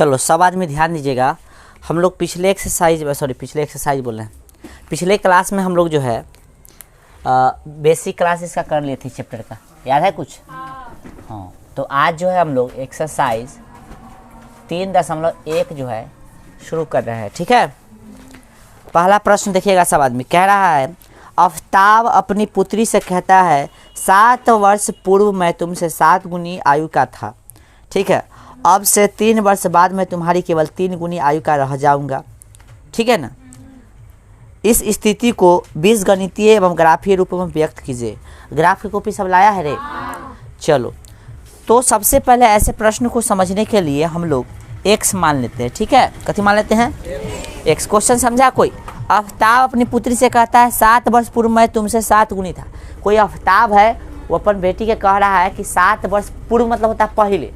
चलो सब आदमी ध्यान दीजिएगा। हम लोग पिछले एक्सरसाइज पिछले क्लास में हम लोग जो है बेसिक क्लासेस का कर लिए थे चैप्टर का, याद है कुछ? हाँ, तो आज जो है हम लोग एक्सरसाइज 3.1 जो है शुरू कर रहे हैं, ठीक है। पहला प्रश्न देखिएगा सब आदमी, कह रहा है आफ्ताब अपनी पुत्री से कहता है 7 वर्ष पूर्व मैं तुमसे 7 गुनी आयु का था, ठीक है। अब से 3 वर्ष बाद मैं तुम्हारी केवल 3 गुनी आयु का रह जाऊंगा, ठीक है ना। इस स्थिति को बीजगणितीय एवं ग्राफीय रूप में व्यक्त कीजिए। ग्राफ की कॉपी सब लाया है रे? चलो, तो सबसे पहले ऐसे प्रश्न को समझने के लिए हम लोग x मान लेते हैं, ठीक है। कथी मान लेते हैं? x। क्वेश्चन समझा कोई? आफ्ताब अपनी पुत्री से कहता है 7 वर्ष पूर्व मैं तुमसे 7 गुनी था। कोई आफ्ताब है, वो अपन बेटी के कह रहा है कि 7 वर्ष पूर्व मतलब होता है पहले।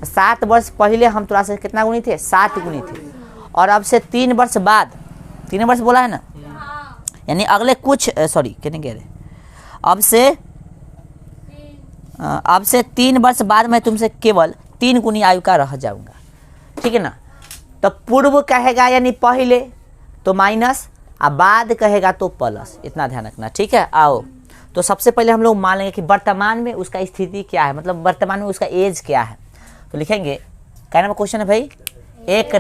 7 वर्ष पहले हम तुरा से कितना गुनी थे? 7 गुनी थे। और अब से 3 वर्ष बाद, 3 वर्ष बोला है ना, यानी अगले कुछ कितने कह रहे, अब से 3 वर्ष बाद मैं तुमसे केवल 3 गुनी आयु का रह जाऊंगा, ठीक है ना। तो पूर्व कहेगा यानी पहले तो माइनस, और बाद कहेगा तो प्लस, इतना ध्यान रखना, ठीक है। आओ, तो सबसे पहले हम लोग मान लेंगे कि वर्तमान में उसका स्थिति क्या है, मतलब वर्तमान में उसका एज क्या है। तो लिखेंगे, क्या नंबर क्वेश्चन है भाई? 1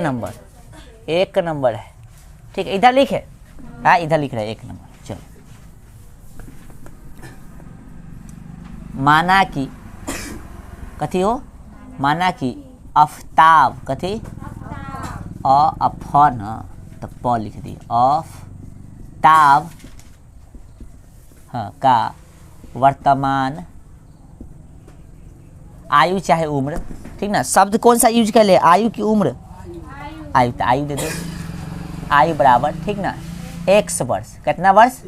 नंबर है, ठीक है। इधर लिखे, हाँ इधर लिख रहे हैं 1 नंबर। चलो, माना कि कथी हो, माना कि आफ्ताब कथी अफन, तो प लिख दी, आफ्ताब हाँ का वर्तमान आयु चाहे उम्र, ठीक ना। शब्द कौन सा यूज कर ले, आयु की उम्र? आयु, तो आयु दे दो, आयु बराबर, ठीक ना, x वर्ष। कितना वर्ष?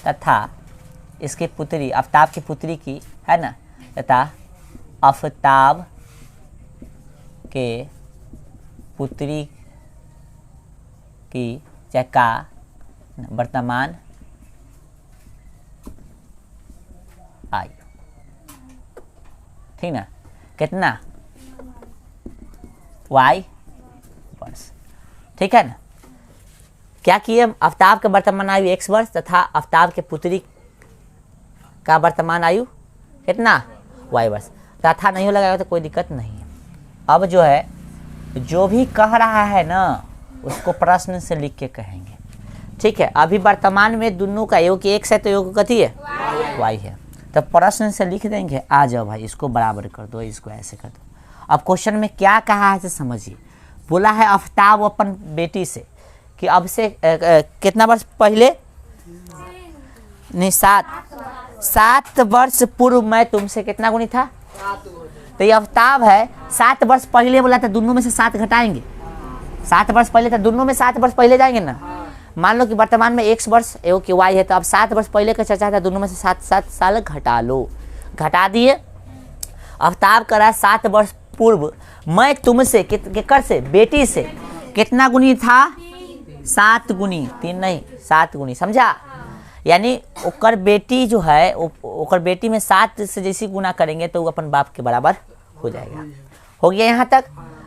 तथा इसकी पुत्री, आफ्ताब की पुत्री की, है ना, तथा आफ्ताब के पुत्री की चाहे का वर्तमान आयु, ठीक ना, कितना? y वर्ष, ठीक है ना। क्या किए? आफ्ताब के वर्तमान आयु x वर्ष तथा आफ्ताब के पुत्री का वर्तमान आयु कितना? y वर्ष। तथा नहीं हो लगाएगा तो कोई दिक्कत नहीं है। अब जो है, जो भी कह रहा है ना उसको प्रश्न से लिख के कहेंगे, ठीक है। अभी वर्तमान में दोनों का योग x है तो योग कथी है? y है। तो प्रश्न से लिख देंगे। आ जाओ भाई, इसको बराबर कर दो, इसको ऐसे कर दो। अब क्वेश्चन में क्या कहा है समझिए। बोला है आफ्ताब अपन बेटी से कि अब से कितना वर्ष पहले, नहीं 7 वर्ष पूर्व मैं तुमसे कितना गुनी था? तो ये आफ्ताब है, 7 वर्ष पहले बोला था, दोनों में से 7 घटाएंगे। 7 वर्ष पहले था, दोनों में 7 वर्ष पहले जाएंगे ना। मान लो कि वर्तमान में x वर्ष एवं कि y है, तो अब 7 वर्ष पहले का चर्चा था, दोनों में से 7 साल घटा लो। घटा दिए। आफ्ताब करा 7 वर्ष पूर्व मैं तुमसे केकर से, बेटी से कितना गुनी था? 7 गुनी, 3 नहीं 7 गुनी, समझा। यानी ओकर बेटी जो है, ओकर बेटी में 7 से जैसी गुना करेंगे तो वो अपन बाप के बराबर हो जाएगा। हो गया यहाँ तक?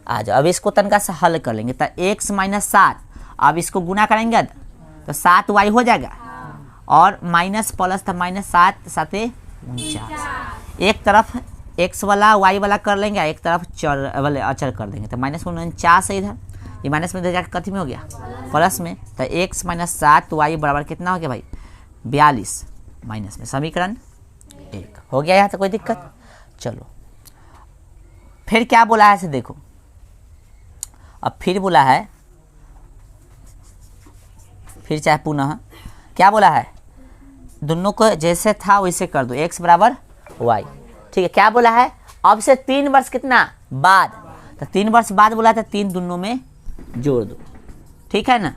आ जाओ, अब इसको तनका से हल कर लेंगे। तो x - 7, अब इसको गुना करेंगे तो 7y हो जाएगा, और माइनस प्लस था -7 7 49। एक तरफ x वाला y वाला कर लेंगे, एक तरफ चर वाले अचर कर देंगे। तो -49 है इधर, ये माइनस में जाकर कथी में हो गया? प्लस में। तो x - 7y बराबर कितना हो गया भाई? 42 माइनस में, समीकरण 1 हो गया। यहाँ तो कोई दिक्कत? चलो, फिर क्या बोला है से देखो। अब फिर बोला है, फिर चाहे पुनः क्या बोला है, दोनों को जैसे था वैसे कर दो, x बराबर y, ठीक है। क्या बोला है? अब से 3 वर्ष कितना बाद, तो 3 वर्ष बाद बोला था, 3 दोनों में जोड़ दो, ठीक है ना।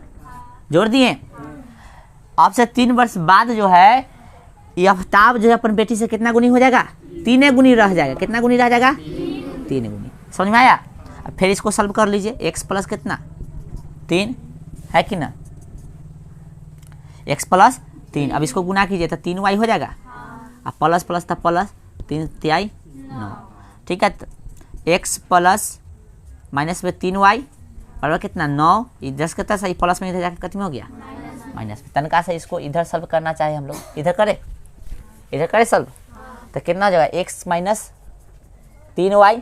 जोड़ दिए। अब से 3 वर्ष बाद जो है, ये आफ्ताब जो है अपन बेटी से कितना गुनी हो जाएगा? 3 गुनी रह जाएगा। कितना गुनी रह जाएगा? 3 गुनी। समझ में आया? अब फिर इसको सॉल्व कर लीजिए। x प्लस कितना? 3 है कि ना, x प्लस 3। अब इसको गुना कीजिए तो 3y हो जाएगा, अब प्लस प्लस था प्लस 3 तिहाई 9, ठीक है। तो x प्लस माइनस में 3y बराबर कितना 9, इधर से कितना सही प्लस में इधर जाकर कितना हो गया माइनस में। तनका से इसको इधर सॉल्व करना चाहे हम लोग, इधर करे सॉल्व तो कितना हो जाएगा x माइनस 3y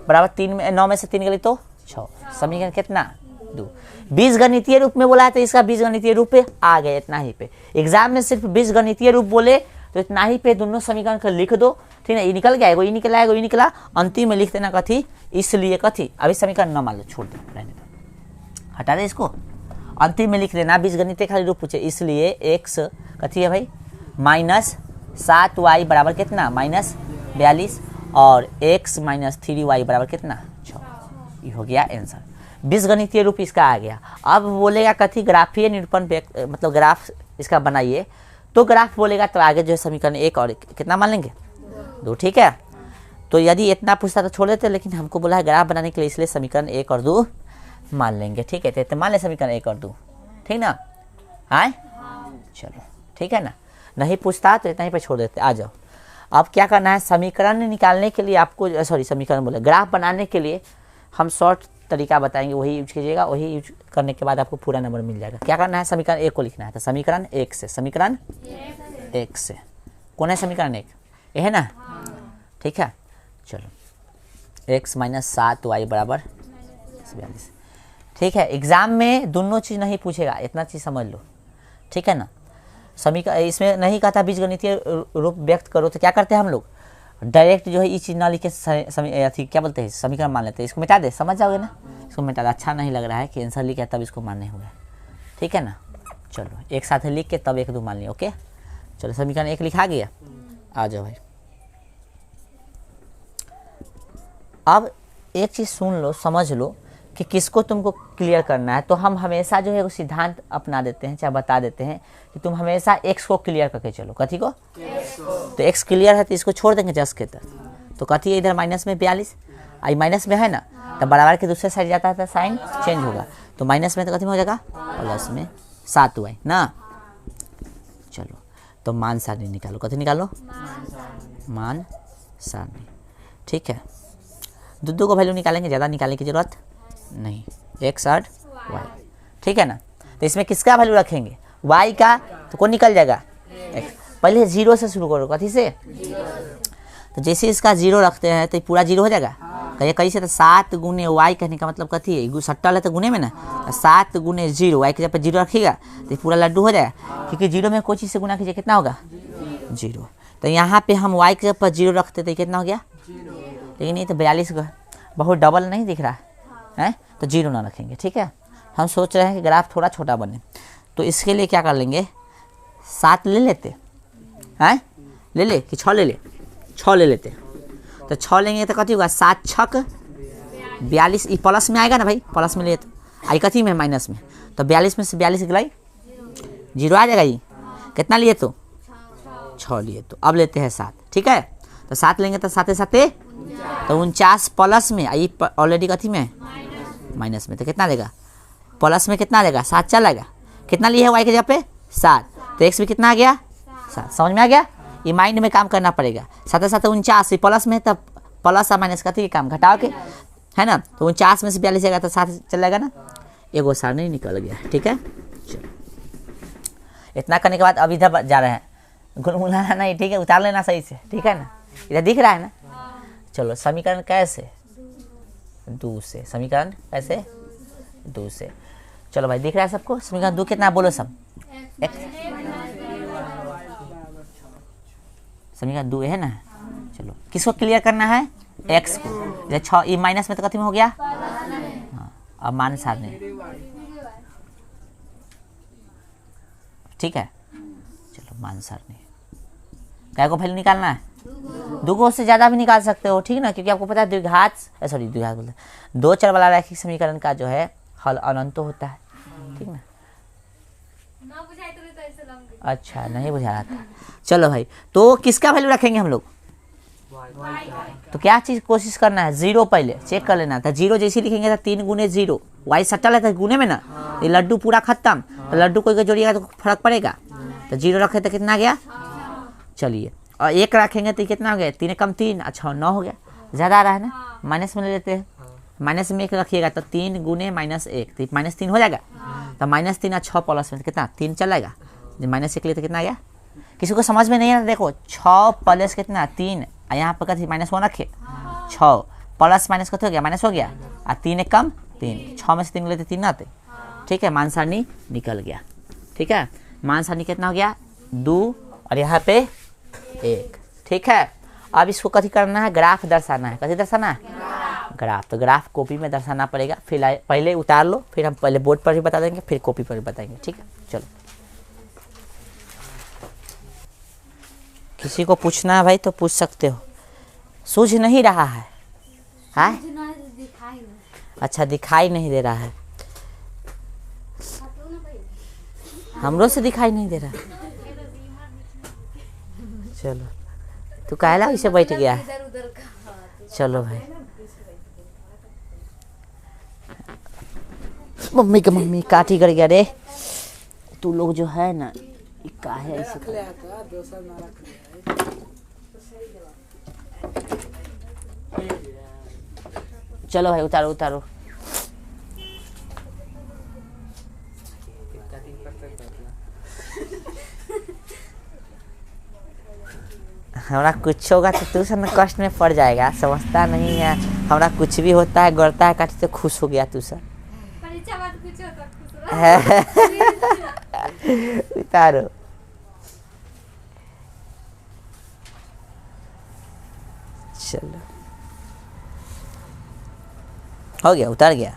बराबर 3 में 9 में से 3 गली तो 6। समीकरण कितना 2। बीजगणितीय रूप में बोला है तो इसका बीजगणितीय रूप पे आ गया, इतना ही पे। एग्जाम में सिर्फ बीजगणितीय रूप बोले तो इतना ही पे दोनों समीकरण को लिख दो, ठीक है। ये निकल गया, ये निकला, ये निकला, अंतिम में लिख देना कथी इसलिए कथी। अभी समीकरण न मान लो, छोड़ दो, रहने दो, हटा दे इसको। अंतिम में लिख देना बीजगणितीय खाली रूप पूछे इसलिए x कथी है भाई माइनस 7y बराबर कितना माइनस 42 और x माइनस 3y बराबर कितना 6। ये हो गया आंसर। बीजगणितीय रूप इसका आ गया। अब बोलेगा कथी ग्राफीय निरूपण मतलब ग्राफ इसका बनाइए, तो ग्राफ बोलेगा तो आगे जो है समीकरण 1 और कितना मान लेंगे 2, ठीक है। तो यदि इतना पूछता तो छोड़ देते, लेकिन हमको बोला है ग्राफ बनाने के लिए, इसलिए समीकरण 1 और 2 मान लेंगे, ठीक है। तो मान ले समीकरण 1 और 2, ठीक ना। हाँ चलो ठीक है ना, नहीं पूछता तो इतना ही पे छोड़ देते। आ जाओ, अब क्या करना है समीकरण निकालने के लिए आपको, सॉरी समीकरण बोले ग्राफ बनाने के लिए हम शॉर्ट तरीका बताएंगे, वही यूज कीजिएगा। वही यूज करने के बाद आपको पूरा नंबर मिल जाएगा। क्या करना है समीकरण 1 को लिखना है, तो समीकरण 1 से, समीकरण 1 से कौन है समीकरण 1 ये है ना, ठीक है। चलो x माइनस 7y बराबर 42, ठीक है। एग्जाम में दोनों चीज़ नहीं पूछेगा, इतना चीज़ समझ लो, ठीक है ना। समीकरण इसमें नहीं कहता बीजगणितीय रूप व्यक्त करो, तो क्या करते हैं हम लोग डायरेक्ट जो है ये चीज़ ना लिखे अथी क्या बोलते हैं समीकरण मान लेते हैं। इसको मिटा दे, समझ जाओगे ना, इसको मिटा दे। अच्छा नहीं लग रहा है कि आंसर लिखे तब इसको मानने होगा, ठीक है ना। चलो एक साथ लिख के तब 1 2 मान लिया, ओके। चलो समीकरण 1 लिखा गया, आ जाओ भाई। अब एक चीज़ सुन लो, समझ लो कि किसको तुमको क्लियर करना है। तो हम हमेशा जो है वो सिद्धांत अपना देते हैं, चाहे बता देते हैं कि तुम हमेशा x को क्लियर करके चलो। कथी को? तो x क्लियर है तो इसको छोड़ देंगे जस्ट के तक। तो कथी है इधर माइनस में 42, आई माइनस में है ना, तो बराबर के दूसरे साइड जाता है तो साइन चेंज होगा। तो माइनस में तो कथी में हो जाएगा प्लस में 7y ना। चलो तो मान सारणी निकालो, कथी निकालो मान सारणी, ठीक है। दो को वैल्यू निकालेंगे, ज़्यादा निकालने की जरूरत नहीं, x और y, ठीक है ना। तो इसमें किसका वैल्यू रखेंगे y का, तो कौन निकल जाएगा x। पहले 0 से शुरू करो, कथी से, तो जैसे इसका 0 रखते हैं तो ये पूरा 0 हो जाएगा। कहिए कैसे, तो 7 गुने y कहने का मतलब कथी है, सट्टा है तो गुने में ना, 7 गुने 0 y के जब 0 रखिएगा तो पूरा लड्डू हो जाएगा, क्योंकि 0 में कोई चीज़ से गुना कीजिए कितना होगा 0। तो यहाँ पे हम y के जब 0 रखते तो कितना हो गया, लेकिन ये तो 42 का बहुत डबल नहीं दिख रहा है, तो 0 ना रखेंगे, ठीक है। हम सोच रहे हैं कि ग्राफ थोड़ा छोटा बने, तो इसके लिए क्या कर लेंगे 7 ले लेते हैं, ले कि 6 ले ले, 6 ले लेते। तो 6 लेंगे तो कथी होगा 7 छक 42, ये प्लस में आएगा ना भाई, प्लस में ले तो आई कथी में माइनस में, तो 42 में से 42 गिलाई 0 आ जाएगा। ये कितना लिए तो 6 लिए, तो अब लेते हैं 7, ठीक है। तो 7 लेंगे तो 7 7 तो 49 प्लस में, आई ऑलरेडी कथी में माइनस में, तो कितना देगा प्लस में कितना देगा 7 चलेगा। कितना लिए है y के जगह पे 7, तो x भी कितना आ गया 7। समझ में आ गया, ये माइंड में काम करना पड़ेगा। 7 7 49 प्लस में, तब प्लस और माइनस कथी काम घटाओ के है ना, तो 49 में से 42 जाएगा तो 7 चलेगा ना, एगो सारणी निकल गया, ठीक है। चलो इतना करने के बाद अब इधर जा रहे हैं, गुनगुनाना नहीं, ठीक है, उतार लेना सही से, ठीक है ना। इधर दिख रहा है ना। चलो समीकरण कैसे 2 से, समीकरण कैसे 2 से। चलो भाई दिख रहा है सबको, समीकरण 2 कितना बोलो सब, समीकरण 2 है ना। चलो किसको क्लियर करना है x को, 6 ये माइनस में तो कथी में हो गया, हाँ अब मान सारणी, ठीक है। चलो मान सारणी क्या को वैल्यू निकालना है, 2 से ज़्यादा भी निकाल सकते हो, ठीक ना, क्योंकि आपको पता है द्विघात बोलते 2 चर वाला रैखिक समीकरण का जो है हल अनंत होता है, ठीक ना। अच्छा नहीं बुझा रहा था। चलो भाई तो किसका वैल्यू रखेंगे हम लोग, तो क्या चीज़ कोशिश करना है 0 पहले चेक कर लेना था। 0 जैसे लिखेंगे तो 3 गुने 0 y सट्टा लेता है गुने में ना, ये लड्डू पूरा खत्म, तो लड्डू कोई जोड़िएगा तो फर्क पड़ेगा। तो 0 रखे तो कितना गया, चलिए, और 1 रखेंगे तो कितना हो गया 3 कम 3, अच्छा 9 हो गया। ज़्यादा आ रहा है ना, माइनस में ले लेते हैं, माइनस में 1 रखिएगा तो 3 गुने -1 तो -3 हो जाएगा। तो -3 और 6 प्लस में कितना 3 चल जाएगा। -1 लिए तो कितना आ गया, किसी को समझ में नहीं है। देखो 6 प्लस कितना 3, यहाँ पर कथी -1 रखे 6 प्लस माइनस कथी हो गया माइनस हो गया, और 3 एक कम 3, 6 में से 3 लेते 3 आते। ठीक है, मान सारणी निकल गया। ठीक है, मान सारणी कितना हो गया 2 और यहाँ पे 1। ठीक है, अब इसको कथी करना है, ग्राफ दर्शाना है। कथी दर्शाना है, ग्राफ। तो ग्राफ कॉपी में दर्शाना पड़ेगा। फिर पहले उतार लो, फिर हम पहले बोर्ड पर भी बता देंगे, फिर कॉपी पर भी बताएंगे। ठीक है, चलो किसी को पूछना है भाई तो पूछ सकते हो। सूझ नहीं रहा है, हाँ? अच्छा, दिखाई नहीं दे रहा है, हमरो से दिखाई नहीं दे रहा। चलो, तू काहेला इसे बैठ गया है। चलो भाई, मम्मी के मम्मी काटी कर गया रे। तू लोग जो है ना काहे ऐसे चलो भाई उतारो उतारो। हमारा कुछ होगा तो तू सब कष्ट में पड़ जाएगा, समझता नहीं है। हमारा कुछ भी होता है गड़ता है काटी तो खुश हो गया तू सब। उतारो। चलो हो गया, उतार गया।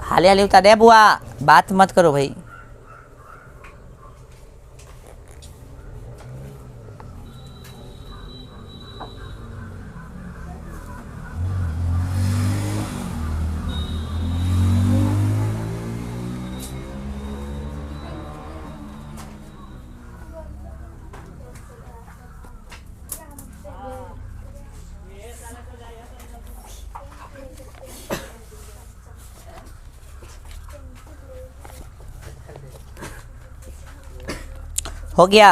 हाले हाले उतारे बुआ, बात मत करो भाई। हो गया।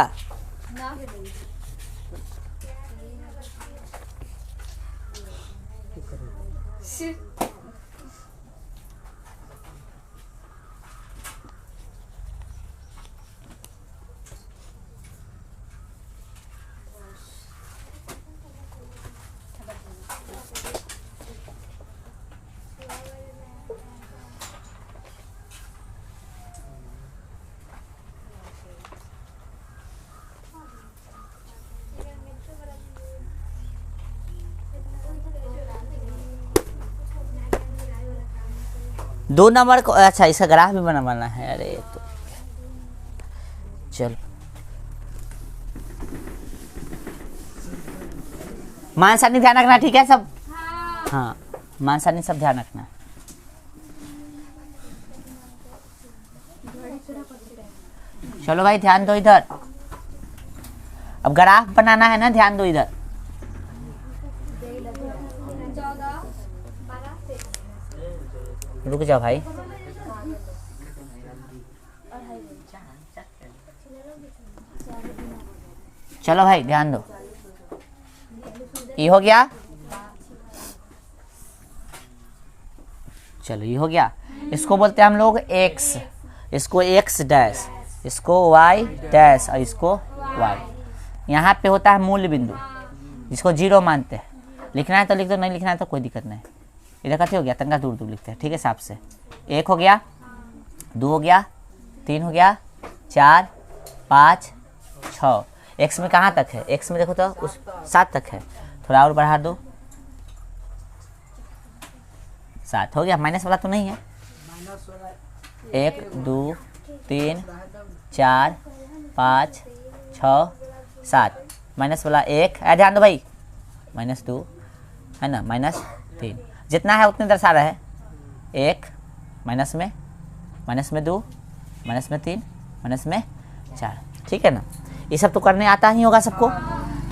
दो नंबर को, अच्छा इसका ग्राफ भी बनाना है। अरे तो चलो, मान सारणी ध्यान रखना, ठीक है सब। हाँ, मान सारणी सब ध्यान रखना। चलो भाई ध्यान दो इधर। अब ग्राफ बनाना है ना, ध्यान दो इधर। रुक जाओ भाई। चलो भाई ध्यान दो। ये हो गया, चलो ये हो गया। इसको बोलते हैं हम लोग x, इसको x डैश, इसको y डैश और इसको y। यहाँ पे होता है मूल बिंदु जिसको 0 मानते हैं। लिखना है तो लिख दो, नहीं लिखना है तो कोई दिक्कत नहीं। इधर कथी हो गया, तंगा दूर दूर लिखते हैं, ठीक है हिसाब से। 1 हो गया, 2 हो गया, 3 हो गया, 4 5 6। x में कहाँ तक है, x में देखो तो उस 7 तक है, थोड़ा और बढ़ा दो। 7 हो गया, माइनस वाला तो नहीं है। 1 2 3 4 5 6 7, माइनस वाला 1 ध्यान दो भाई, -2 है ना, -3 जितना है उतने दर्शा रहा है। 1 माइनस में 2 माइनस में 3 माइनस में 4, ठीक है ना। ये सब तो करने आता ही होगा सबको,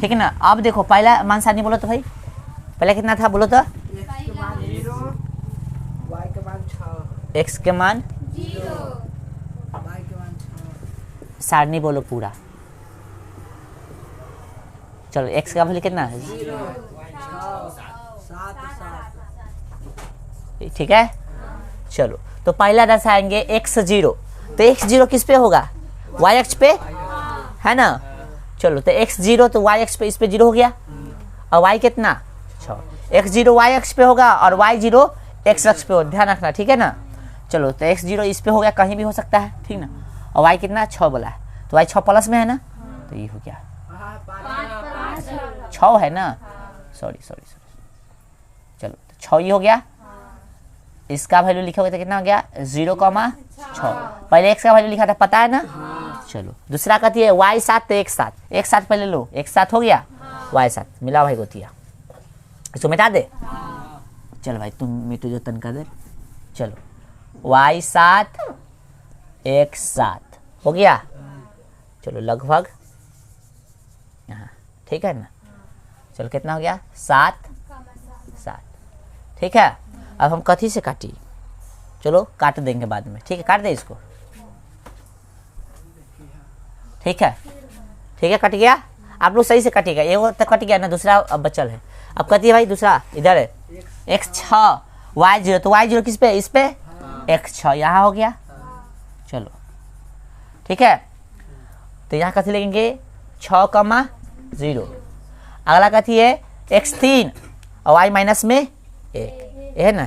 ठीक है ना। अब देखो पहला मान सारणी बोलो तो भाई, पहले कितना था बोलो तो, x के मान 0, सारणी बोलो पूरा। चलो x का वैल्यू कितना है? 7, ठीक है। चलो तो पहला दर्शाएंगे x0, तो x0 किस पे होगा? y अक्ष पे, है ना। चलो तो x0 तो y अक्ष पे, इस पे 0 हो गया, और y कितना? 6। x0 y अक्ष पे होगा और y0 x अक्ष पे हो, ध्यान रखना, ठीक है ना। चलो तो x0 इस पे हो गया, कहीं भी हो सकता है, ठीक ना। और y कितना? 6 बोला है, तो y 6 प्लस में है ना, तो ये हो गया 6 है ना, सॉरी। चलो तो 6 ये हो गया। इसका वैल्यू लिखोगे तो कितना हो गया? 0,6। पहले x का वैल्यू लिखा था, पता है ना। चलो दूसरा कहती है y7 तो x7 पहले लो, x7 हो गया, y7 मिला भाई गोतिया, इसको मिटा दे। चल भाई तुम मिटो जो तन कर दे। चलो y7 x7 हो गया। चलो लगभग यहाँ, ठीक है ना। चलो कितना हो गया? 7। ठीक है। अब हम कथी से काटी? चलो काट देंगे बाद में, ठीक है, काट दे इसको, ठीक है, कट गया। आप लोग सही से कटिएगा, ये तो कट गया ना, दूसरा अब बचल है। अब कहती है भाई दूसरा इधर है x6 y0, तो y0 किस पे? इस पे x6 यहाँ हो गया। चलो ठीक है, तो यहाँ कथी लेंगे? 6,0। अगला कथी है x3 और y माइनस में 1, ये है ना।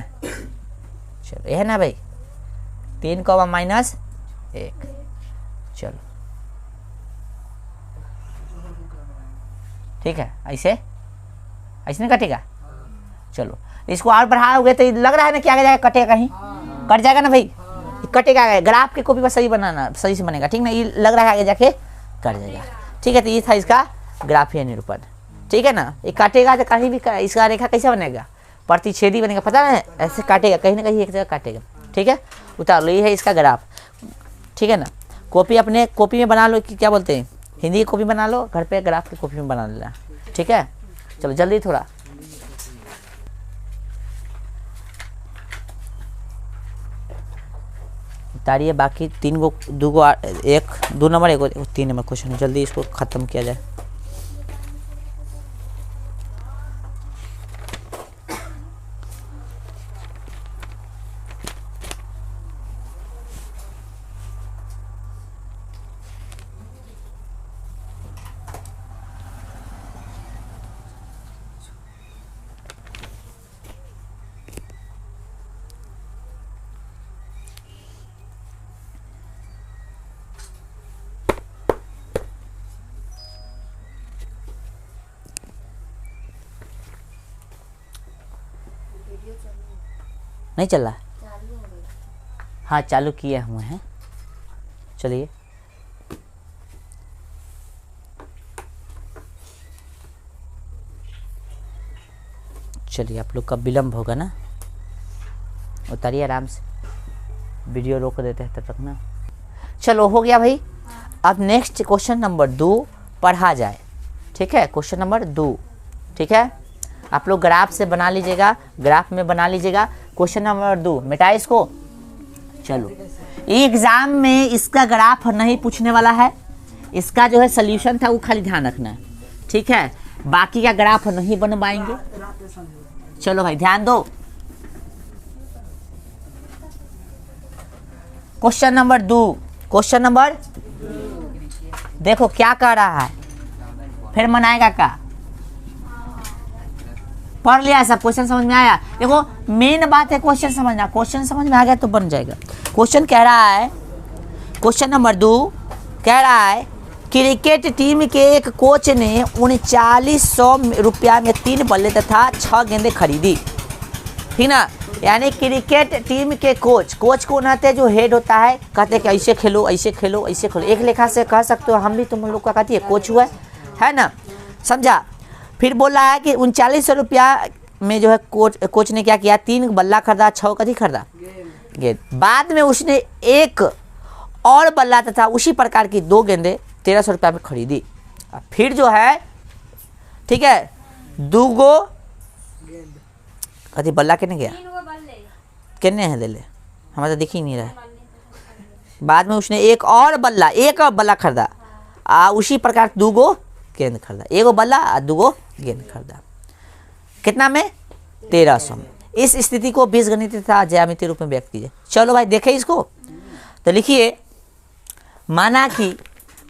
चलो ये है ना भाई, 3 माइनस 1। चलो ठीक है, ऐसे नहीं कटेगा। चलो इसको और बढ़ाओगे तो लग रहा है ना कि आगे जाके कटेगा, कहीं कट जाएगा ना भाई, कटेगा। ग्राफ के कॉपी पर सही बनाना, सही से बनेगा, ठीक ना। ये लग रहा है आगे जाके कट जाएगा, ठीक है। तो ये था इसका ग्राफीय निरूपण, ठीक है ना। ये काटेगा तो कहीं भी इसका रेखा कैसे बनेगा? प्रतिच्छेदी बनेगा, पता है, ऐसे काटेगा, कहीं ना कहीं एक जगह काटेगा, ठीक है। उतार लो, ये है इसका ग्राफ, ठीक है ना। कॉपी अपने कॉपी में बना लो, कि क्या बोलते हैं, हिंदी की कॉपी बना लो, घर पे ग्राफ की कॉपी में बना लेना, ठीक है। चलो जल्दी थोड़ा। उतारिए बाकी 3 गो, 2 गो, 2 नंबर 3 नंबर क्वेश्चन है, जल्दी इसको ख़त्म किया जाए। नहीं चल रहा? हाँ चालू किए हुए हैं, चलिए। चलिए आप लोग का विलम्ब होगा ना, उतारिए आराम से, वीडियो रोक देते हैं तब तक ना। चलो हो गया भाई। अब नेक्स्ट क्वेश्चन नंबर 2 पढ़ा जाए, ठीक है। क्वेश्चन नंबर 2, ठीक है। आप लोग ग्राफ से बना लीजिएगा, ग्राफ में बना लीजिएगा। क्वेश्चन नंबर 2 मिटाए इसको। चलो एग्जाम में इसका ग्राफ नहीं पूछने वाला है, इसका जो है सोल्यूशन था वो खाली ध्यान रखना है, ठीक है। बाकी का ग्राफ नहीं बनवाएंगे। चलो भाई ध्यान दो। क्वेश्चन नंबर 2, क्वेश्चन नंबर देखो क्या कह रहा है, फिर मनाएगा क्या? पढ़ लिया सब, क्वेश्चन समझ में आया? देखो मेन बात है क्वेश्चन समझना, क्वेश्चन समझ में आ गया तो बन जाएगा। क्वेश्चन कह रहा है, क्वेश्चन नंबर 2 कह रहा है, क्रिकेट टीम के एक कोच ने 3900 रुपया में 3 बल्ले तथा 6 गेंदें खरीदी, ठीक ना। यानी क्रिकेट टीम के कोच कौन होते हैं? जो हेड होता है, कहते हैं कि ऐसे खेलो, ऐसे खेलो, ऐसे खेलो। एक लेखा से कह सकते हो, हम भी तुम लोग का कहती है कोच हुआ है ना, समझा। फिर बोला है कि 3900 रुपया में जो है कोच ने क्या किया? 3 बल्ला खरीदा, 6 कथी खरीदा? गेंद। बाद में उसने एक और बल्ला तथा उसी प्रकार की 2 गेंदें 1300 रुपया में खरीदी। फिर जो है, ठीक है, 2 गो कथी बल्ला कितने गया? 3 गो बल्ले कितने हैं दिले? हमें तो दिख ही नहीं रहा है। बाद में उसने एक और बल्ला खरीदा, उसी प्रकार 2 गो गेंद खरीदा। 1 गो बल्ला और 2 गो गेंद खरीदा। कितना में? 1300 में। इस स्थिति को बीजगणित तथा ज्यामितीय रूप में व्यक्त कीजिए। चलो भाई देखें इसको, तो लिखिए, माना कि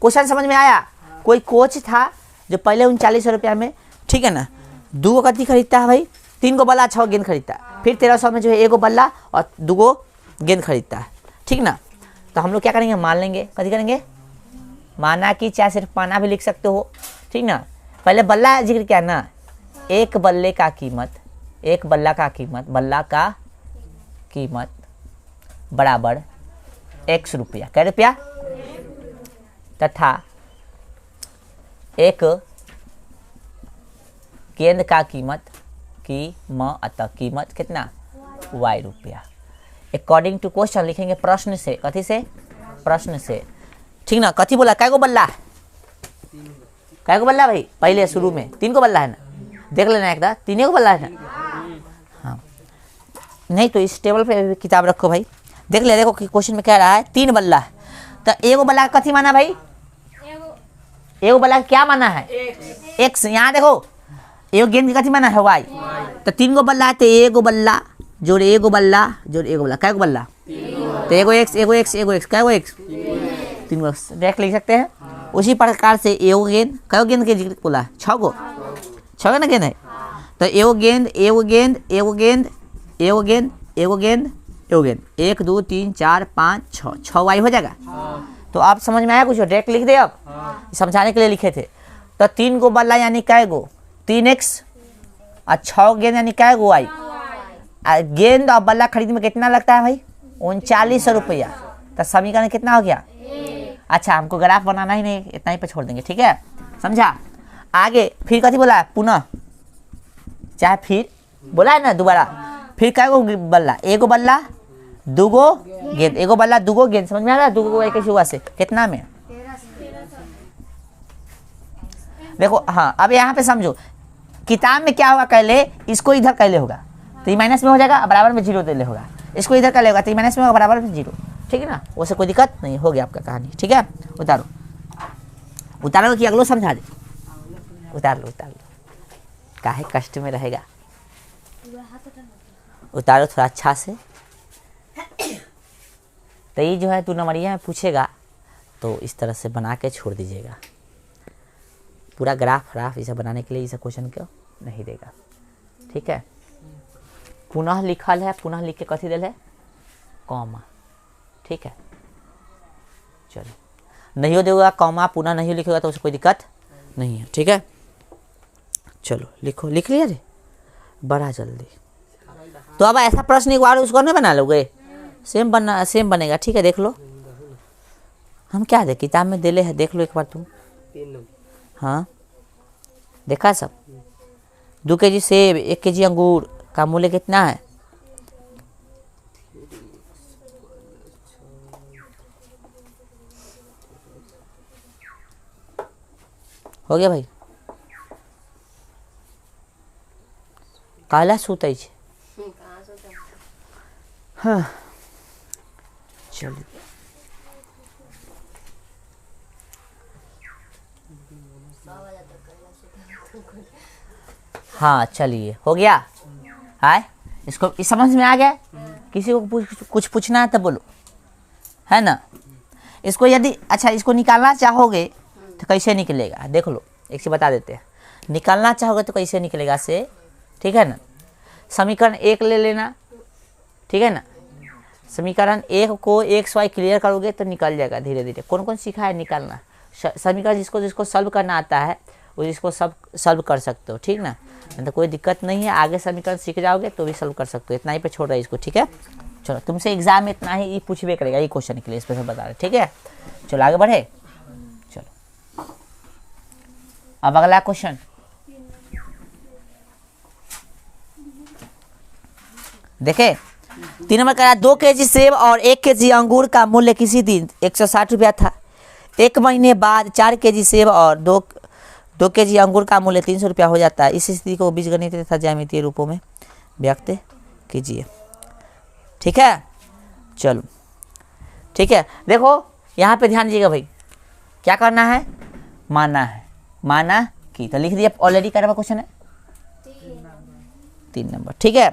क्वेश्चन समझ में आया। कोई कोच था जो पहले 3900 रुपया में, ठीक है ना, 2 गो कथी खरीदता है भाई, 3 गो बल्ला 6 गेंद खरीदता है। फिर 1300 में जो है 1 गो बल्ला और 2 गो गेंद खरीदता है, ठीक ना। तो हम लोग क्या करेंगे, मान लेंगे। कथी करेंगे? माना कि, चाहे सिर्फ माना भी लिख सकते हो, ठीक ना। पहले बल्ला जिक्र किया ना, एक बल्ले का कीमत, एक बल्ला का कीमत, बल्ला का कीमत बराबर x रुपया, कै रुपया, तथा एक गेंद का कीमत कीमत कितना, y रुपया। अकॉर्डिंग टू क्वेश्चन लिखेंगे प्रश्न से। कथी से? प्रश्न से, ठीक ना। कथी बोला, कै गो बल्ला, कै गो बल्ला भाई, पहले शुरू में 3 गो बल्ला है ना, देख लेना एक 3 गो बल्ला है ना। हाँ, नहीं तो इस टेबल पे किताब रखो भाई, देख ले। देखो क्वेश्चन में क्या रहा है, 3 बल्ला है, तो 1 गो बल्ला का कथी माना भाई, 1 गो बल्ला का क्या माना है, x। यहाँ देखो, 1 गेंद की कथी माना है, y। तो 3 गो बल्ला है, तो 1 गो बल्ला जोड़ 1 गो बल्ला जोड़ 1 गो बल्ला, कै गो बल्ला, तो 1 गो x, 1 गो x, 1 गो x, कै गो x, 3 गो x, डायरेक्ट लिख सकते हैं। उसी प्रकार से 1 गो गेंद, कै गो गेंद के जिक्र बोला, 6 गो, 6 गो ना गेंद है, तो 1 गो गेंद, 1 गो गेंद, 1 गो गेंद, 1 गो गेंद, 1 गो गेंद, 1 गो गेंद, 1 2 3 4 5 6, 6 y हो जाएगा। तो आप समझ में आया कुछ, डायरेक्ट लिख दे। अब समझाने के लिए लिखे थे। तो 3 गो बल्ला यानी कै गो, 3x, और 6 गेंद यानी कै गो y। गेंद और बल्ला खरीद में कितना लगता है भाई, 3900 रुपया। तो समीकरण कितना हो गया? अच्छा, हमको ग्राफ बनाना ही नहीं, इतना ही पे छोड़ देंगे, ठीक है, समझा। आगे फिर कथी बोला है, पुनः, चाहे फिर बोला है ना दोबारा, फिर कै गो बल्ला, 1 गो बल्ला 2 गो गेंद, 1 गो बल्ला 2 गो गेंद, समझ में आ रहा है? 2 गो कैसे हुआ से, कितना में, देखो। हाँ, अब यहाँ पे समझो, किताब में क्या होगा, कहले इसको इधर कहले होगा तो ये माइनस में हो जाएगा, बराबर में 0 दे होगा। इसको इधर कहले होगा तो ये माइनस में होगा, बराबर में 0, ठीक है ना। उससे कोई दिक्कत नहीं, हो गया आपका कहानी, ठीक है। उतारो, उतारो कि अगलो समझा दे, उतार लो, उतार लो, काहे कष्ट में रहेगा, उतारो थोड़ा अच्छा से। तो ये जो है 2 नंबरिया में पूछेगा तो इस तरह से बना के छोड़ दीजिएगा। पूरा ग्राफ इसे बनाने के लिए इसे क्वेश्चन क्यों नहीं देगा, ठीक है। पुनः लिखल है, पुनः लिख के कथी दिल है, कॉमा, ठीक है। चलो, नहीं देगा कॉमा, पुनः नहीं लिखेगा तो उसे कोई दिक्कत नहीं है, ठीक है। चलो लिखो, लिख लिया रे, बड़ा जल्दी। तो अब ऐसा प्रश्न एक बार उसको नहीं बना लोगे, सेम बनेगा, ठीक है। देख लो, हम क्या दे किताब में दिले है, देख लो एक बार तुम। हाँ, देखा सब। 2 kg सेब, 1 kg अंगूर का मूल्य कितना है? हो गया भाई, काला सूता ही। हाँ, चलिए, हाँ चलिए, हो गया। हाय, इसको इस समझ में आ गया? किसी को कुछ पूछना है तो बोलो, है ना। इसको यदि, अच्छा, इसको निकालना चाहोगे तो कैसे निकलेगा, देख लो, एक से बता देते हैं। निकालना चाहोगे तो कैसे निकलेगा से, ठीक है ना। समीकरण 1 ले लेना, ठीक है ना। समीकरण 1 को x y क्लियर करोगे तो निकल जाएगा धीरे धीरे। कौन कौन सीखा है निकालना समीकरण, जिसको सॉल्व करना आता है वो इसको सब सॉल्व कर सकते हो, ठीक ना। तो कोई दिक्कत नहीं है, आगे समीकरण सीख जाओगे तो भी सॉल्व कर सकते हो। इतना ही पे छोड़ रहा है इसको, ठीक है। चलो, तुमसे एग्जाम में इतना ही पूछबे करेगा, ये क्वेश्चन के लिए स्पेशल बता रहे, ठीक है। चलो आगे बढ़े। चलो, अब अगला क्वेश्चन देखे। 3 नंबर का 2 kg सेब और 1 kg अंगूर का मूल्य किसी दिन 160 रुपया था। 1 महीने बाद 4 kg सेब और 2 kg अंगूर का मूल्य 300 रुपया हो जाता है। इस स्थिति को बीजगणित तथा ज्यामितीय रूपों में व्यक्त कीजिए, ठीक है। चलो ठीक है, देखो यहाँ पे ध्यान दीजिएगा भाई, क्या करना है, माना है, माना कि, तो लिख दिया ऑलरेडी, क्या क्वेश्चन है 3 नंबर। ठीक है,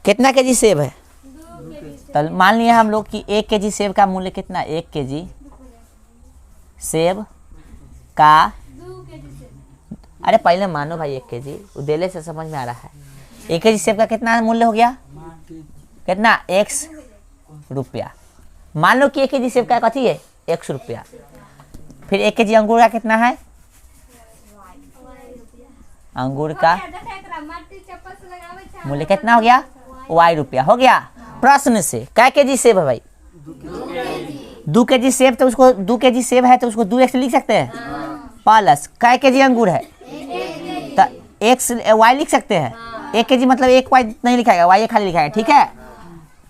कितना केजी सेब है, तो मान लिया हम लोग कि 1 केजी सेब का मूल्य कितना, 1 केजी सेब का, अरे पहले मानो भाई 1 केजी, उदेले से समझ में आ रहा है। 1 केजी सेब का कितना मूल्य हो गया, कितना, x रुपया। मान लो कि 1 केजी सेब का कथी है, x रुपया। फिर 1 केजी अंगूर का कितना है, अंगूर का मूल्य कितना हो गया, y रुपया हो गया। प्रश्न से क्या केजी सेब है भाई, 2 केजी सेब, तो उसको 2 केजी सेब है तो उसको 2x लिख सकते हैं, प्लस क्या केजी अंगूर है तो x y लिख सकते हैं। 1 केजी मतलब 1 y नहीं लिखाएगा, y खाली लिखाएगा। ठीक है,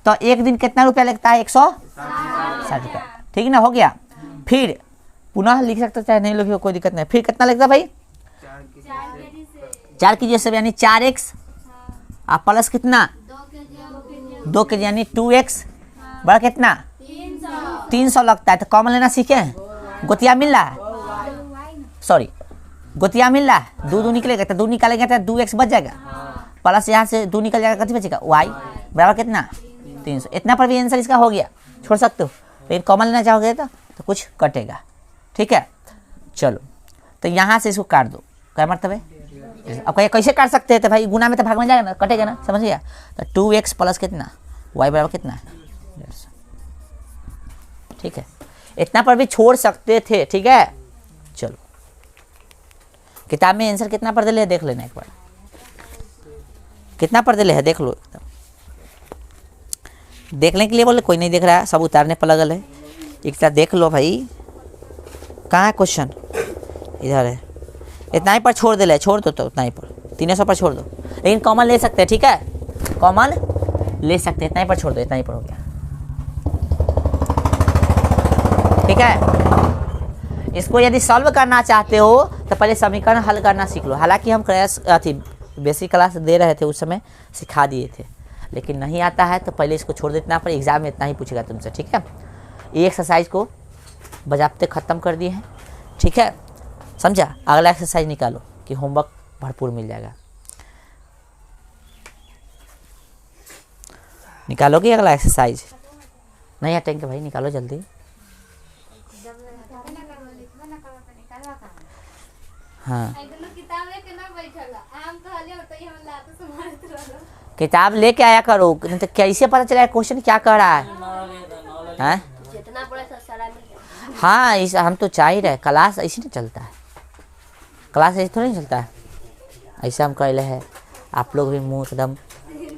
तो एक दिन कितना रुपया लगता है, 160 रुपया। ठीक है ना, हो गया। फिर पुनः लिख सकते चाहे नहीं लिखो, कोई दिक्कत नहीं। फिर कितना लगता है भाई, 4 केजी सेब यानी 4x, आप प्लस कितना 2 केजी यानी 2x, बड़ा कितना 300 लगता है। तो कॉमन लेना सीखे हैं, गोतिया मिल रहा है, सॉरी गोतिया मिल रहा है, 2 निकलेगा तो 2 निकालेंगे तो 2x बच जाएगा, प्लस यहाँ से 2 निकल जाएगा, कितना बचेगा y बराबर कितना 300। इतना पर भी आंसर इसका हो गया, छोड़ सकते हो, लेकिन कॉमन लेना चाहोगे तो कुछ कटेगा। ठीक है, चलो तो यहाँ से इसको काट दो, क्या मतलब है, अब कैसे काट सकते हैं, तो भाई गुना में तो भाग में जाएगा ना, कटेगा ना, समझ गया। तो 2x प्लस कितना y बराबर कितना है 150। ठीक है, इतना पर भी छोड़ सकते थे। ठीक है, चलो किताब में आंसर कितना पर दिले है देख लेना एक बार, कितना पर दिले है देख लो, देखने के लिए बोले कोई नहीं देख रहा है, सब उतारने पर लगल है। एक तरह देख लो भाई, कहाँ है क्वेश्चन, इधर है। इतना ही पर छोड़ दिले, छोड़ दो तो उतना ही पर, 300 पर छोड़ दो, लेकिन कॉमन ले सकते हैं। ठीक है, कॉमन ले सकते हैं, इतना ही पर छोड़ दो, इतना ही पर हो गया। ठीक है, इसको यदि सॉल्व करना चाहते हो तो पहले समीकरण हल करना सीख लो। हालांकि हम बेसिक क्लास दे रहे थे उस समय, सिखा दिए थे, लेकिन नहीं आता है तो पहले इसको छोड़ देना, पर एग्जाम में इतना ही पूछेगा तुमसे। ठीक है, ये एक्सरसाइज को बजाते ख़त्म कर दिए हैं। ठीक है, समझा। अगला एक्सरसाइज निकालो कि होमवर्क भरपूर मिल जाएगा। निकालोगे अगला एक्सरसाइज, नहीं हटेंगे भाई, निकालो जल्दी। हाँ, किताब लेके आया करो, नहीं तो कैसे पता चला क्वेश्चन क्या कह रहा है। हैं? हाँ, इस हम तो चाह ही रहे, क्लास ऐसे नहीं चलता है, क्लास ऐसे थोड़ा नहीं चलता है, ऐसे हम कहले है, आप लोग भी मुँह एकदम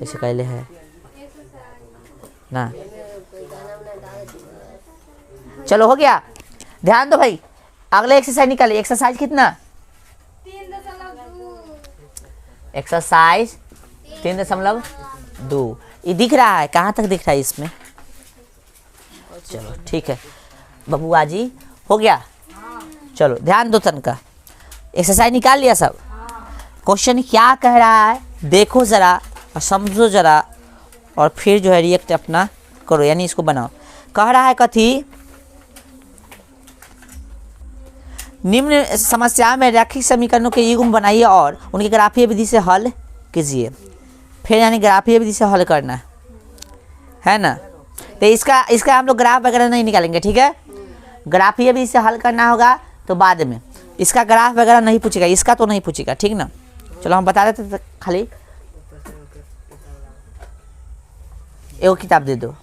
ऐसे कहले है ना। चलो हो गया, ध्यान दो भाई, अगले एक्सरसाइज निकालिए। एक्सरसाइज कितना, एक्सरसाइज 3.2, ये दिख रहा है, कहाँ तक दिख रहा है इसमें। चलो ठीक है बबुआ जी, हो गया। चलो ध्यान दो तनका, एक्सरसाइज निकाल लिया सब, क्वेश्चन क्या कह रहा है देखो ज़रा और समझो ज़रा, और फिर जो है रिएक्ट अपना करो, यानी इसको बनाओ। कह रहा है कथी, निम्न समस्या में रैखिक समीकरणों के युग्म बनाइए और उनकी ग्राफीय विधि से हल कीजिए। फिर यानी ग्राफीय विधि से हल करना है ना। तो इसका हम लोग ग्राफ वगैरह नहीं निकालेंगे। ठीक है, ग्राफीय विधि से हल करना होगा तो बाद में, इसका ग्राफ वगैरह नहीं पूछेगा, इसका तो नहीं पूछेगा। ठीक ना, चलो हम बता देते तो खाली एगो किताब दे दो।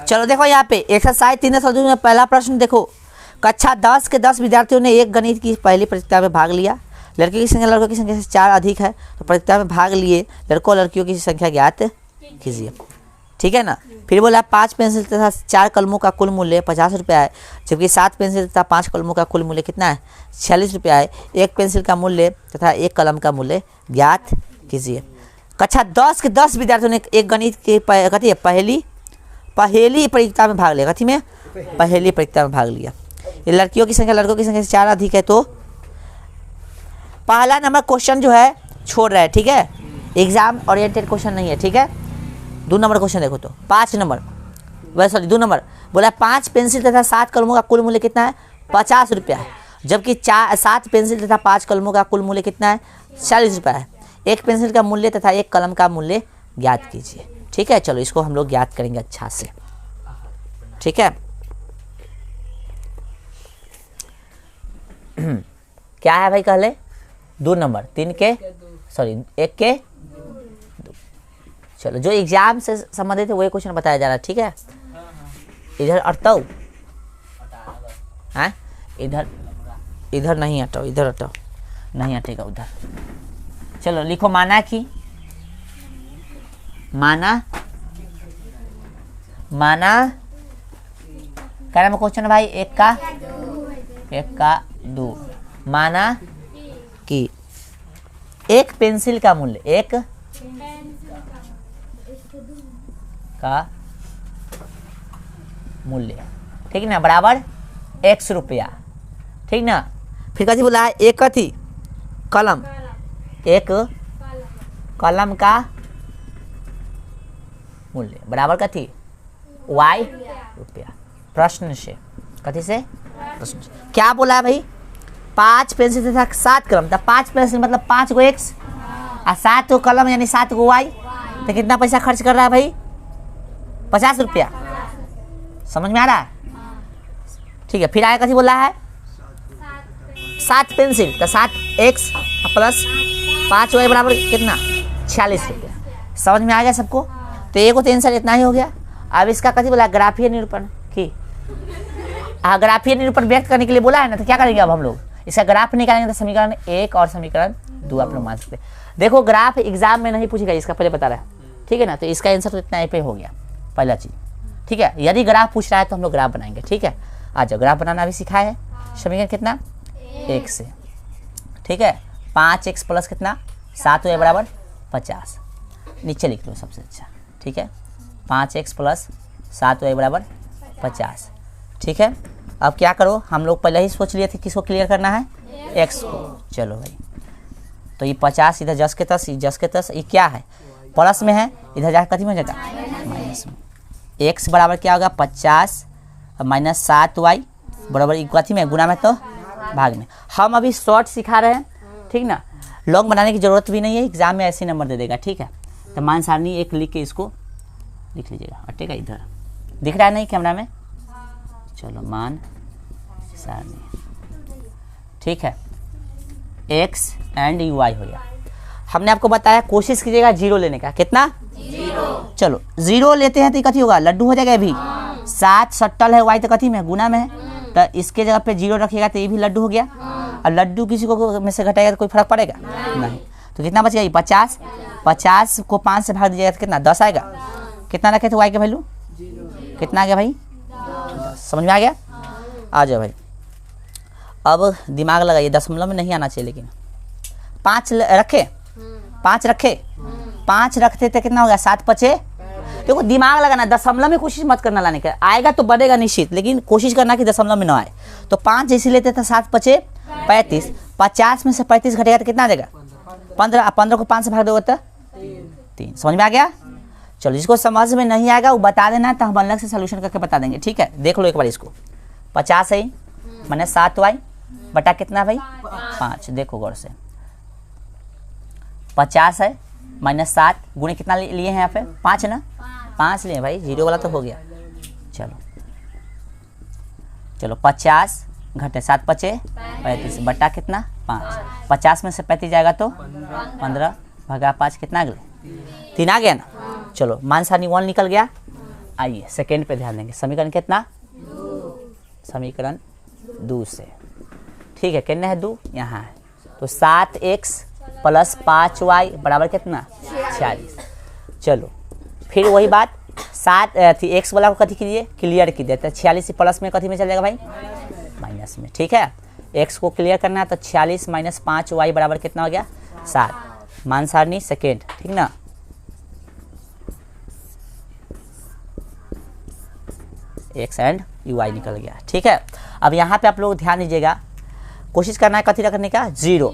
चलो देखो यहाँ पे एक्सरसाइज 3.2 में पहला प्रश्न देखो, कक्षा 10 के 10 विद्यार्थियों ने एक गणित की पहली प्रतियोगिता में भाग लिया। लड़कियों की संख्या लड़कों की संख्या से 4 अधिक है, तो प्रतियोगिता में भाग लिए लड़कों और लड़कियों की संख्या ज्ञात कीजिए। ठीक है ना। फिर बोला 5 पेंसिल तथा 4 कलमों का कुल मूल्य 50 रुपया है, जबकि 7 पेंसिल तथा 5 कलमों का कुल मूल्य कितना है 46 रुपया है। एक पेंसिल का मूल्य तथा एक कलम का मूल्य ज्ञात कीजिए। कक्षा 10 के 10 विद्यार्थियों ने एक गणित की कथी है पहेली प्रतियोगिता में भाग लिया। कथी में पहेली प्रतियोगिता में भाग लिया। ये लड़कियों की संख्या लड़कों की संख्या से 4 अधिक है, तो पहला नंबर क्वेश्चन जो है छोड़ रहा है। ठीक है, एग्जाम ओरिएंटेड क्वेश्चन नहीं है, ठीक है। 2 नंबर क्वेश्चन देखो तो 5 नंबर, वह सॉरी 2 नंबर बोला 5 पेंसिल तथा 7 कलमों का कुल मूल्य कितना है 50 रुपया है, जबकि 7 पेंसिल तथा 5 कलमों का कुल मूल्य कितना है 40 रुपया है। एक पेंसिल का मूल्य तथा एक कलम का मूल्य ज्ञात कीजिए, ठीक है। चलो इसको हम लोग ज्ञात करेंगे अच्छा से, ठीक है। क्या है भाई कहले 2 नंबर 3 के सॉरी 1 के 2। चलो जो एग्जाम से संबंधित है वही क्वेश्चन बताया जा रहा है, ठीक है। इधर हटाओ, हैं इधर इधर नहीं हटाओ, इधर हटाओ, नहीं हटेगा उधर। चलो लिखो माना कि माना क्या नाम है क्वेश्चन भाई 1 का 2। माना कि एक पेंसिल का मूल्य एक का मूल्य, ठीक ना, बराबर x रुपया, ठीक ना। फिर कथी बोला है एक कथी कलम, एक कलम का मूल्य बराबर कथी y रुपया। प्रश्न से कथी से प्रश्न से क्या बोला है भाई 5 पेंसिल तथा 7 कलम, तो 5 पेंसिल मतलब 5 गो x और 7 गो कलम यानी 7 गो y, तो कितना पैसा खर्च कर रहा है भाई 50 रुपया। समझ में आ रहा है, ठीक है। फिर आगे कथी बोला है 7 पेंसिल तो 7x प्लस 5y बराबर कितना 46 रुपया। समझ में आ गया सबको, तो एक तो आंसर इतना ही हो गया। अब इसका कथी बोला ग्राफीय निरूपण की, ग्राफीय निरूपण व्यक्त करने के लिए बोला है ना, तो क्या करेंगे अब हम लोग इसका ग्राफ निकालेंगे। तो समीकरण 1 और समीकरण 2 आप लोग मान सकते। देखो ग्राफ एग्जाम में नहीं पूछेगा, इसका पहले बता रहा है, ठीक है ना। तो इसका आंसर तो इतना ही पे हो गया पहला चीज, ठीक है। यदि ग्राफ पूछ रहा है तो हम लोग ग्राफ बनाएंगे, ठीक है। आज ग्राफ बनाना भी सिखाया है। समीकरण कितना 1 से, ठीक है। 5x प्लस कितना 7y बराबर 50, नीचे लिख लो सबसे अच्छा, ठीक है। 5x प्लस 7y बराबर 50, ठीक है। अब क्या करो, हम लोग पहले ही सोच लिए थे किसको क्लियर करना है x को। चलो भाई, तो ये 50 इधर जस के तस, ये क्या है प्लस में है, इधर जाकर कथी में हो जाएगा माइनस में। x बराबर क्या होगा 50 माइनस 7y बराबर कथी में गुना में तो भाग में। हम अभी शॉर्ट सिखा रहे हैं, ठीक ना, लॉन्ग बनाने की जरूरत भी नहीं है, एग्जाम में ऐसे नंबर दे देगा, ठीक है। तो मान सारणी 1 लिख के इसको लिख लीजिएगा, हटेगा इधर, दिख रहा है नहीं कैमरा में। चलो मान सारणी, ठीक है। x एंड y हो गया। हमने आपको बताया कोशिश कीजिएगा 0 लेने का, कितना 0। चलो 0 लेते हैं तो कथी होगा लड्डू हो जाएगा अभी। 7 सट्टल है, y तो कथी में गुना में है, तो इसके जगह पे 0 रखिएगा तो ये भी लड्डू हो गया। और लड्डू किसी को में से घटाएगा तो कोई फर्क पड़ेगा नहीं। तो कितना बच गया 50, 50 को 5 से भाग दीजिएगा तो कितना 10 आएगा। कितना रखे थे y का वैल्यू कितना आ गया भाई 10। समझ में आ गया, आ जाओ भाई। अब दिमाग लगाइए, दशमलव में नहीं आना चाहिए, लेकिन 5 रखे 5 रखे 5 रखते थे कितना होगा 7 5। देखो दिमाग लगाना, दशमलव में कोशिश मत करना लाने का, आएगा तो बढ़ेगा निश्चित, लेकिन कोशिश करना कि दशमलव में ना आए। तो 5 जैसे लेते थे 7 5 35, 50 में से 35 घटेगा तो कितना आ जाएगा 15, 15 को 5 से भाग दोगे तो 3। समझ में आ गया। चलो जिसको समझ में नहीं आएगा वो बता देना, तो हम अलग से सोल्यूशन करके बता देंगे, ठीक है। देख लो एक बार इसको, 50 है मैंने 7y बटा कितना भाई 5। देखो गौर से 50 है माइनस 7 गुणे कितना लिए हैं यहाँ पे 5 है ना, 5 लिए भाई, 0 वाला तो हो गया। चलो 50 घटे 7 5 35 बटा कितना 5। 50 में से 35 जाएगा तो 15 भगा 5 कितना अगले 3 आ गया ना। चलो मान सारणी 1 निकल गया। आइए सेकेंड पे ध्यान देंगे, समीकरण कितना 2, समीकरण 2 से, ठीक है। कितने है 2 यहाँ है, तो 7x प्लस 5y बराबर कितना 46। चलो फिर वही बात 7 थी x वाला को कथी कीजिए क्लियर कीजिए, तो 46 प्लस में कथी में चल जाएगा भाई माइनस में, ठीक है। x को क्लियर करना है तो 46 माइनस 5y बराबर कितना हो गया 7। मान सारणी सेकेंड, ठीक ना। x एंड y निकल गया, ठीक है। अब यहाँ पे आप लोग ध्यान दीजिएगा, कोशिश करना है कथी रखने का 0।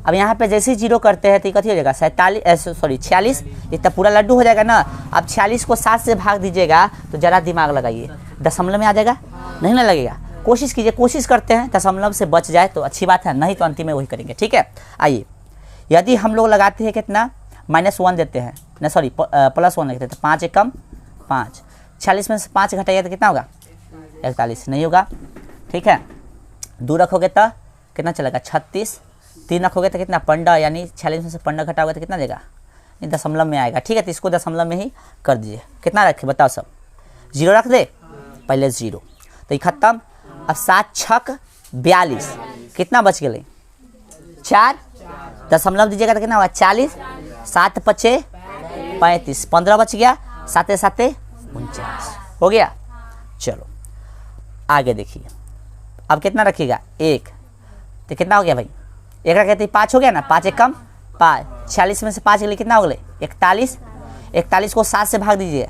अब यहाँ पे जैसे ही जीरो करते हैं तो ये कथी हो जाएगा 46, इतना पूरा लड्डू हो जाएगा ना। अब 46 को 7 से भाग दीजिएगा तो ज़रा दिमाग लगाइए, दशमलव में आ जाएगा, नहीं ना लगेगा। कोशिश कीजिए, कोशिश करते हैं दशमलव से बच जाए तो अच्छी बात है, नहीं तो अंतिम में वही करेंगे। ठीक है, आइए यदि हम लोग लगाते हैं कितना -1 देते हैं ना, सॉरी +1 लिखते हैं तो 5 एकम 5, 46 में से 5 घटाइए तो कितना होगा 41, नहीं होगा। ठीक है, 2 रखोगे तो कितना चलेगा 36, 3 रखोगे तो कितना 15, यानी 46 में से 15 घटाओगे तो कितना देगा, ये दशमलव में आएगा। ठीक है, तो इसको दशमलव में ही कर दीजिए। कितना रखे बताओ सब, 0 रख दे, पहले 0 तो ये खत्म। अब 7 छक 42, कितना बच गए 4, दशमलव दीजिएगा तो कितना होगा 40, 7 पचे 35, 15 बच गया, 7 7 49 हो गया। चलो आगे देखिए, अब कितना रखिएगा 1, तो कितना हो गया भाई, 1 रखे तो 5 हो गया ना, 5 एकम 5, 46 में से 5 के लिए कितना हो गए 41, 41 को 7 से भाग दीजिए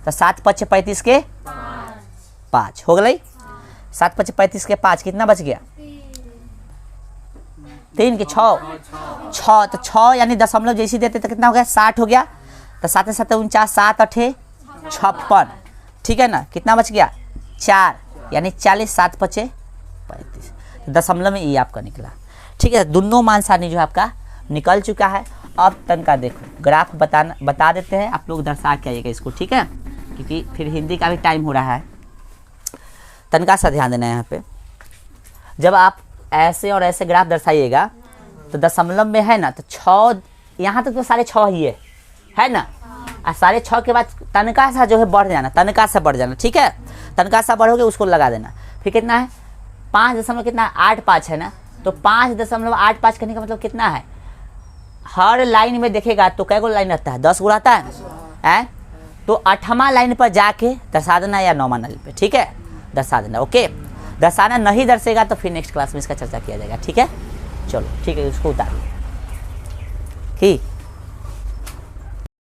तो 7 पचे 35 के 5 हो गए, 7 पचे 35 के 5, कितना बच गया 3 के 6, तो 6 यानी दशमलव जैसी देते तो कितना हो गया 60 हो गया, तो 7 7 49, 7 8 56, ठीक है ना, कितना बच गया 4, यानी 40, 7 पचे 35, तो दशमलव में ये आपका निकला। ठीक है, दोनों मान सारणी जो है आपका निकल चुका है। अब तनका देखो, ग्राफ बता देते हैं, आप लोग दर्शा के आइएगा इसको, ठीक है, क्योंकि फिर हिंदी का भी टाइम हो रहा है। तनका सा ध्यान देना है यहाँ पे, जब आप ऐसे और ऐसे ग्राफ दर्शाइएगा तो दशमलव में है ना, तो 6 यहाँ तक तो 6.5 ही है ना, और 6.5 के बाद तनका सा जो है बढ़ जाना, तनका सा बढ़ जाना। ठीक है, तनका सा बढ़ोगे उसको लगा देना। फिर कितना है 5.85 है ना, तो 5.85 करने का मतलब कितना है, हर लाइन में देखेगा तो कै गो लाइन रहता है, 10 गो रहता है, तो 8वां लाइन पर जाके दर्शा देना या 9वां लाइन पे। ठीक है, दर्शा देना। ओके, दर्शाना नहीं दर्शेगा तो फिर नेक्स्ट क्लास में इसका चर्चा किया जाएगा। ठीक है, चलो ठीक है, उसको उतारिए। ठीक।